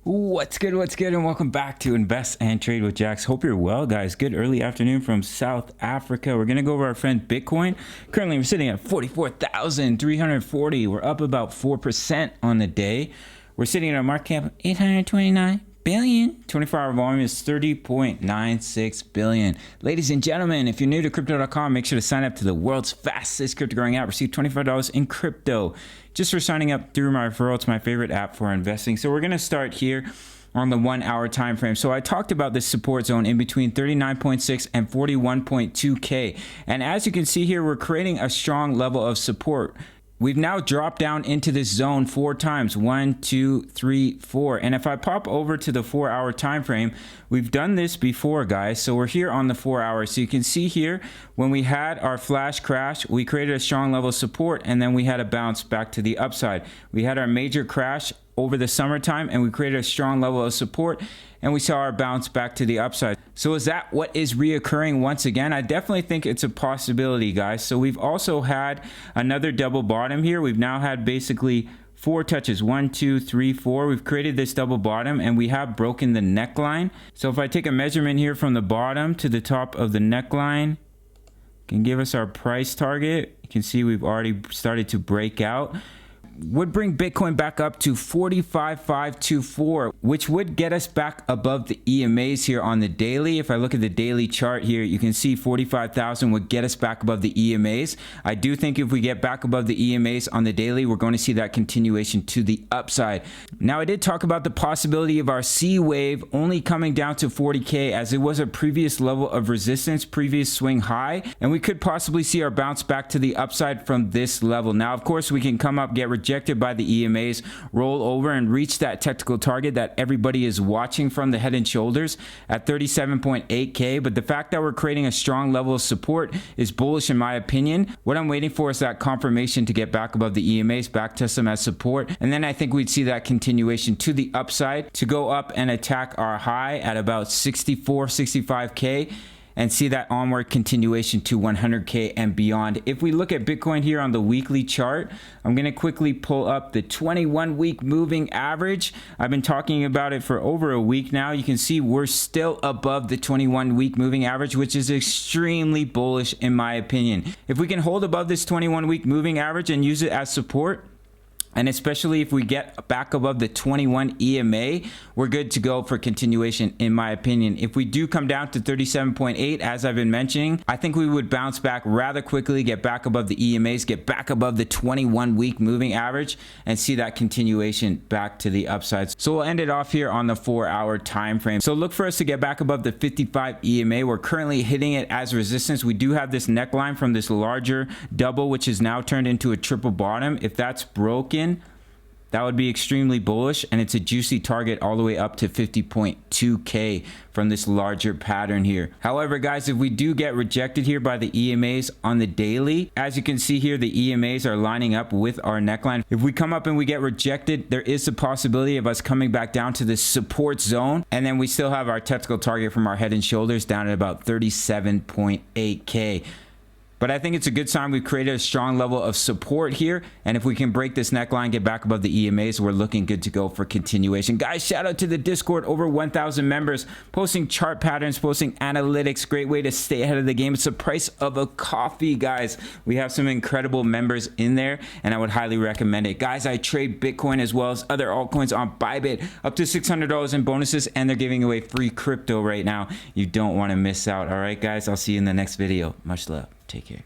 What's good, and welcome back to Invest and Trade with Jax. Hope you're well, guys. Good early afternoon from South Africa. We're going to go over our friend Bitcoin. Currently, we're sitting at 44,340. We're up about 4% on the day. We're sitting at a market cap of 829 billion. 24-hour volume is 30.96 billion. Ladies and gentlemen, if you're new to crypto.com, make sure to sign up to the world's fastest crypto growing app. Receive $25 in crypto just for signing up through my referral. It's my favorite app for investing. So we're going to start here on the 1 hour time frame. So I talked about this support zone in between 39.6 and 41.2K. And as you can see here, we're creating a strong level of support. We've now dropped down into this zone 4 times. 1, 2, 3, 4. And if I pop over to the 4 hour time frame, we've done this before, guys. So we're here on the 4 hours. So you can see here, when we had our flash crash, we created a strong level of support, and then we had a bounce back to the upside. We had our major crash over the summertime, and we created a strong level of support, and we saw our bounce back to the upside. So is that what is reoccurring once again? I definitely think it's a possibility, guys. So we've also had another double bottom here. We've now had basically 4 touches. 1, 2, 3, 4. We've created this double bottom, and we have broken the neckline. So if I take a measurement here from the bottom to the top of the neckline, can give us our price target. You can see we've already started to break out. Would bring Bitcoin back up to 45,524, which would get us back above the EMAs here on the daily. If I look at the daily chart here, you can see 45,000 would get us back above the EMAs. I do think if we get back above the EMAs on the daily, we're going to see that continuation to the upside. Now, I did talk about the possibility of our C wave only coming down to 40K, as it was a previous level of resistance, previous swing high, and we could possibly see our bounce back to the upside from this level. Now, of course, we can come up, get rejected by the EMAs, roll over and reach that technical target that everybody is watching from the head and shoulders at 37.8K. But the fact that we're creating a strong level of support is bullish in my opinion. What I'm waiting for is that confirmation to get back above the EMAs, back test them as support. And then I think we'd see that continuation to the upside to go up and attack our high at about 64, 65K. And see that onward continuation to 100K and beyond. If we look at Bitcoin here on the weekly chart, I'm going to quickly pull up the 21-week moving average. I've been talking about it for over a week now. You can see we're still above the 21-week moving average, which is extremely bullish in my opinion. If we can hold above this 21-week moving average and use it as support, and especially if we get back above the 21 EMA, we're good to go for continuation, in my opinion. If we do come down to 37.8, as I've been mentioning, I think we would bounce back rather quickly, get back above the EMAs, get back above the 21-week moving average, and see that continuation back to the upsides. So we'll end it off here on the 4 hour time frame. So look for us to get back above the 55 EMA. We're currently hitting it as resistance. We do have this neckline from this larger double, which is now turned into a triple bottom. If that's broken, that would be extremely bullish, and it's a juicy target all the way up to 50.2K from this larger pattern here. However, guys, if we do get rejected here by the EMAs on the daily, as you can see here, the EMAs are lining up with our neckline. If we come up and we get rejected, there is a possibility of us coming back down to this support zone, and then we still have our technical target from our head and shoulders down at about 37.8K. But I think it's a good sign. We've created a strong level of support here. And if we can break this neckline, get back above the EMAs, we're looking good to go for continuation. Guys, shout out to the Discord. Over 1,000 members posting chart patterns, posting analytics. Great way to stay ahead of the game. It's the price of a coffee, guys. We have some incredible members in there, and I would highly recommend it. Guys, I trade Bitcoin as well as other altcoins on Bybit. Up to $600 in bonuses, and they're giving away free crypto right now. You don't want to miss out. All right, guys, I'll see you in the next video. Much love. Take care.